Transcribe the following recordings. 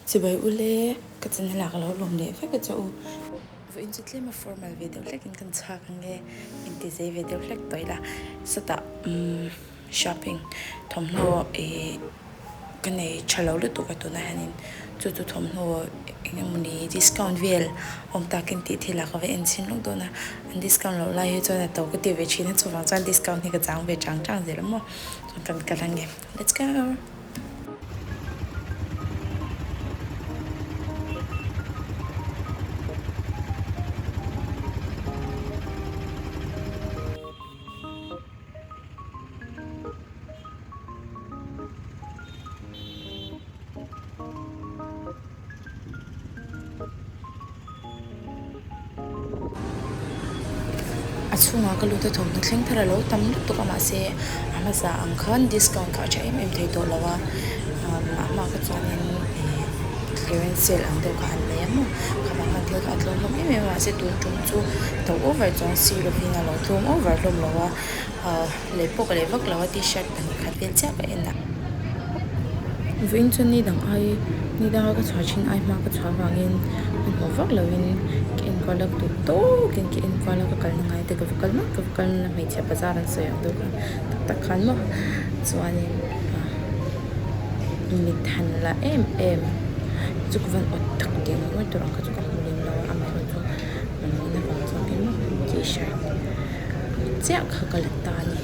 chỉ bởi ule cái chân là cái lâu lồng đấy phải cái chỗ với in chút mà formal video like in kan cha kan ge in ti zai video like toi la sata shopping thom no e kan nei chalo lu to ka to na hanin chu chu thom no engmuni discount vel om ta kin ti thila ka ve en sin lu do na discount lo la he cho na to ka ti ve chin chu wang chan discount ni ka chang ve chang chang ze lo mo kan ka lang ge let's go achunga ka lu te thom na thleng thara lo tam lu to ka ma se ama za ang khan discount ka cha em thei to lawa ama ka chanin clearance sale ang deuh ka an le mo khama kan thil ka tlom lom em ma se tu tum chu to over chong si lo vinga lo thum over lom lawa le pok le vak lawa t-shirt an khat vel cha ka en na vin chun ni dang ai ni da ka cha chin ai ma ka cha wangin an ho vak lawin ken ko lak tu to ken ki en ko lak ka kal ngai te ka kal na mai cha bazar an so yang do ka tak khan mo chuanin mi than la em chuk van ot tak de mo to rang ka chuk ka lim lawa amai ro chu man na ba so ken mo t-shirt cha kha kal ta ni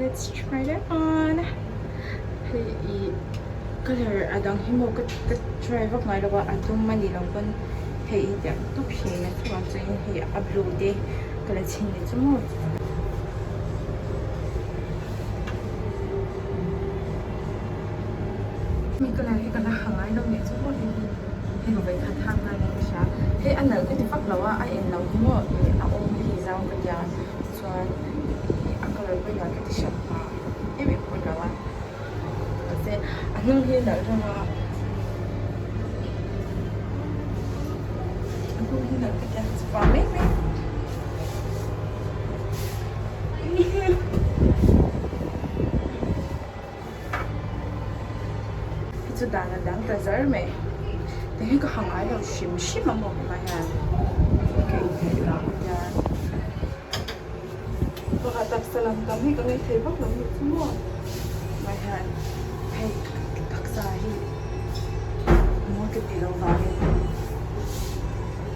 let's try that on. Hey, color adang himo ka try vak ngai lawa atum mani long kon hey ya top she na chuan chain hey a blue de kala chin ni chumo mi kala hangai lo me chumo he no bai khat hang ngai ni sha he anal ka ti vak lawa a en lo himo a om hi zau ka ya chuan a color ko ya ka ti sha pa e me ko lawa se anung hi na rama anung hi na ka ya pa me chu dang ta zar me te hi ka hangai lo shim mo ma ya ke ke la ya to ha tak salam kam hi ka ngai the bak lo ni chumo ma ya hey tak sa hi mo ke ti lo va ge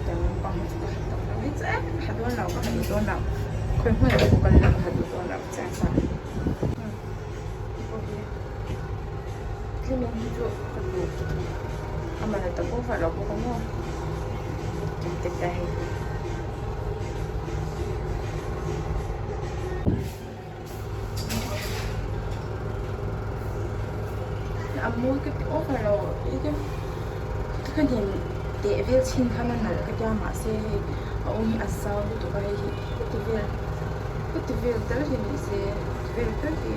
tang pang chu ka ta lo hi cha ha do lo ka ha do lo khoi khoi ko ka la ha do lo cha sa cái này ví dụ mà là tập cũng phải là cũng không không tiếp đây mua cái ốp phải là cái gì để về xin khả năng là cái nhà mà sẽ ông ấy sao được tụi cái cái về tới thì mình sẽ về tới thì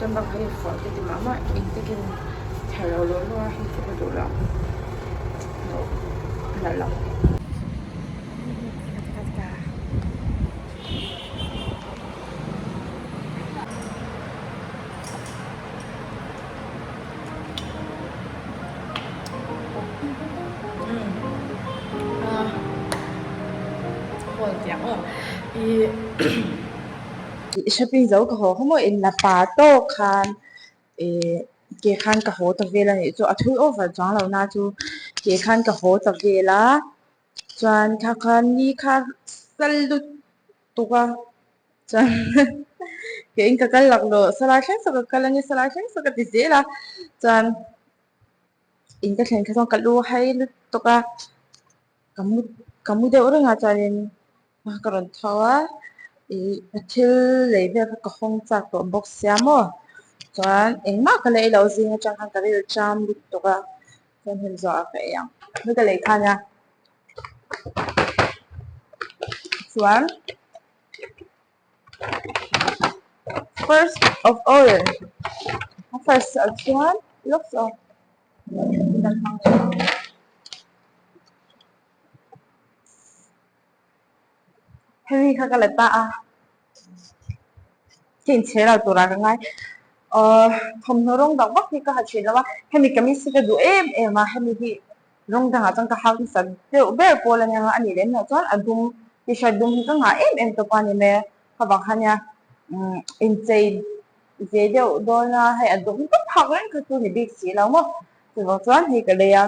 trong bằng hay phở cái mà in cái hello lo lo hi ko do la no la la shopping dấu cả hồ không có in là bà tô khan cái khăn cả hồ tập về là này cho thui over chọn lâu na chú cái khăn cả hồ tập về là chọn khăn ni khăn sal tu ka chọn cái in cái lạc lo salai sáng sao cái là salai sáng sao cái gì là chọn in cái thằng cái con cái lu hay tu ka kamu kamu deh orang ngajarin makaron tawa thil lấy về các không chắc tổ box xem mà chuan engma ka lei lo zinga chang han ka ril cham lut toka chuan hin zo ka yang nu ka lei kha nha chuan first of all first chuan looks of dan hang hemi kha ka le ta a chin che la tura ka ngai thom no rong dang bak hi ka ha chi lawa hemi kamis ka du em hemi hi rong dang a chang ka hang san te ber pol ania ani len na chuan adum ti sha dum hi ka nga em to pa ni me ka bang hanya in chei je deuh dawna hei adum to phak len ka chu ni bik si lo mo chu wa chuan hi ka le ya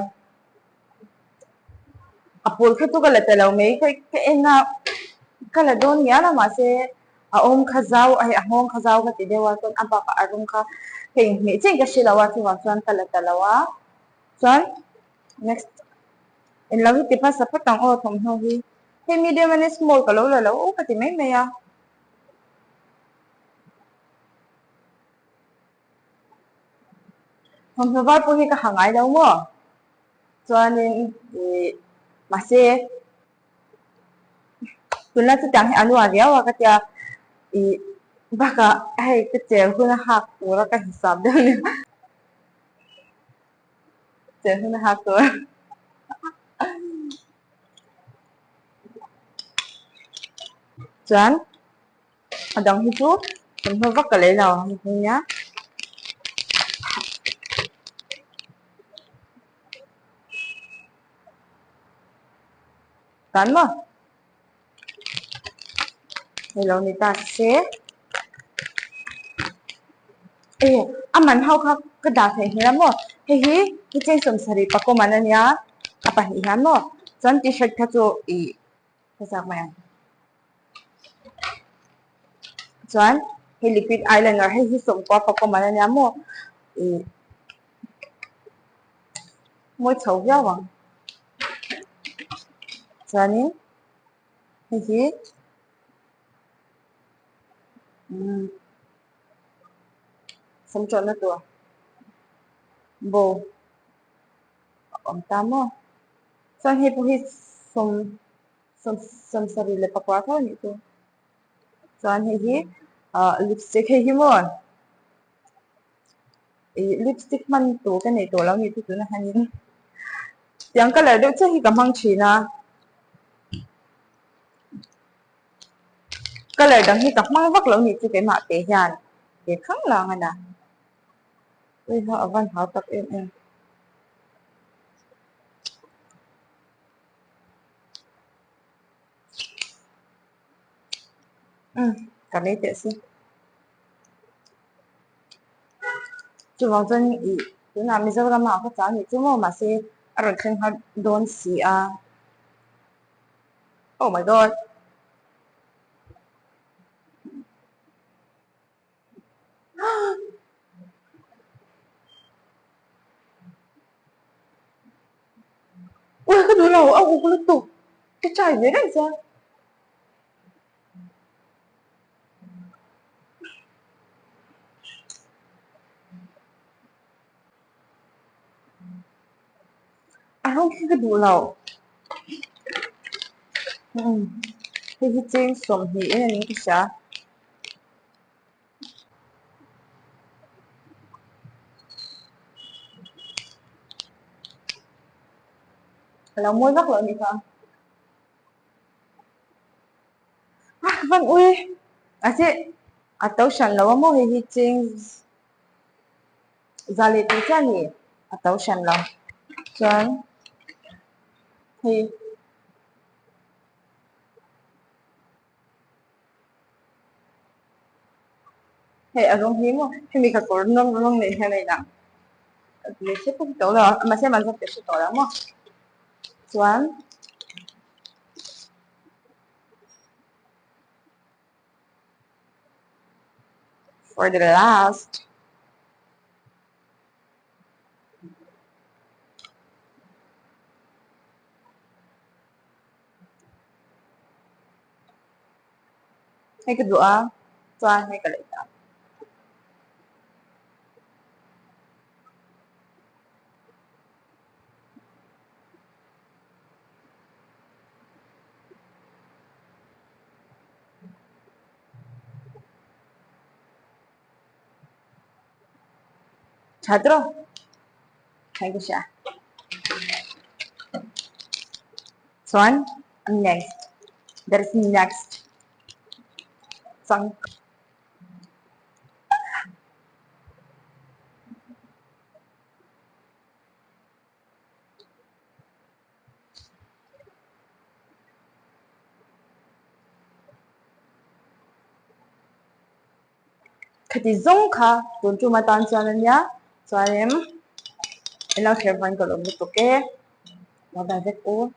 apul kha tu ka la te lo mei ka enga ka la don ya na ma se a om khazau ai a hong khazau ka ti dewa ton aba ka arum kha hei me cheng ka shilawa chu wa chuan kala talawa chuan next in lawi ti pa sa patang o thom ho hi hei medium and small ka lo la lo o ka ti mai me ya thom ho var pu hi ka hangai lo mo chuan in ma se tunla chu tang hi anu a riawa ka tia baka hei ka chel huna hak tura ka hisab de ni chel huna hak tura chuan adang hi chu thom ho vak ka le lo hi nya kan mo hello ni ta se aman hau kha ka da thei hi mo hi cheng som sari pa ko manania apa hi han mo chan t shirt kha chu ka sak ma chuan hi liquid eyeliner hi som pa ko manania mo moi chho ya wang chuan hi som chon na tu bo om ta mo chuan hi pu hi som som som sari le pakwa tho ni tu chuan hi lipstick hi mo lipstick man tu ka nei to lo ni tu na hanin tiang color deuh che hi ka mang thina color dang hi ka mang vak lo ni chu ke ma te hian ke khang la nga na ui ha avan ha tak ka nei te si chu wang chen tu na mi zo ra ma ko cha ni chu mo ma se a ron thleng ha don si a oh my god ui cái đứa nào ông cũng liên tục cái chai dưới này ra à không cái đứa nào cái trên sòng thì là những cái啥là môi rất là nhiều không vâng ui à chị à tao sẵn là mua thì trên gia lê tí cha nhỉ à tao sẵn là chán thì hệ ở trong hiếm không thì mình phải có nông nông này hay này nè mình sẽ không tổ là mà xem mà sẽ phải tổ lắm không chán for the last hay cái đũa cho hay cái lấy ta 잘 들어 hay cái啥so I'm next there is next xong cái giống cả tuần chú mà tan cho nên nhá cho em nó sẽ vẫn còn một cái nó đang rất cố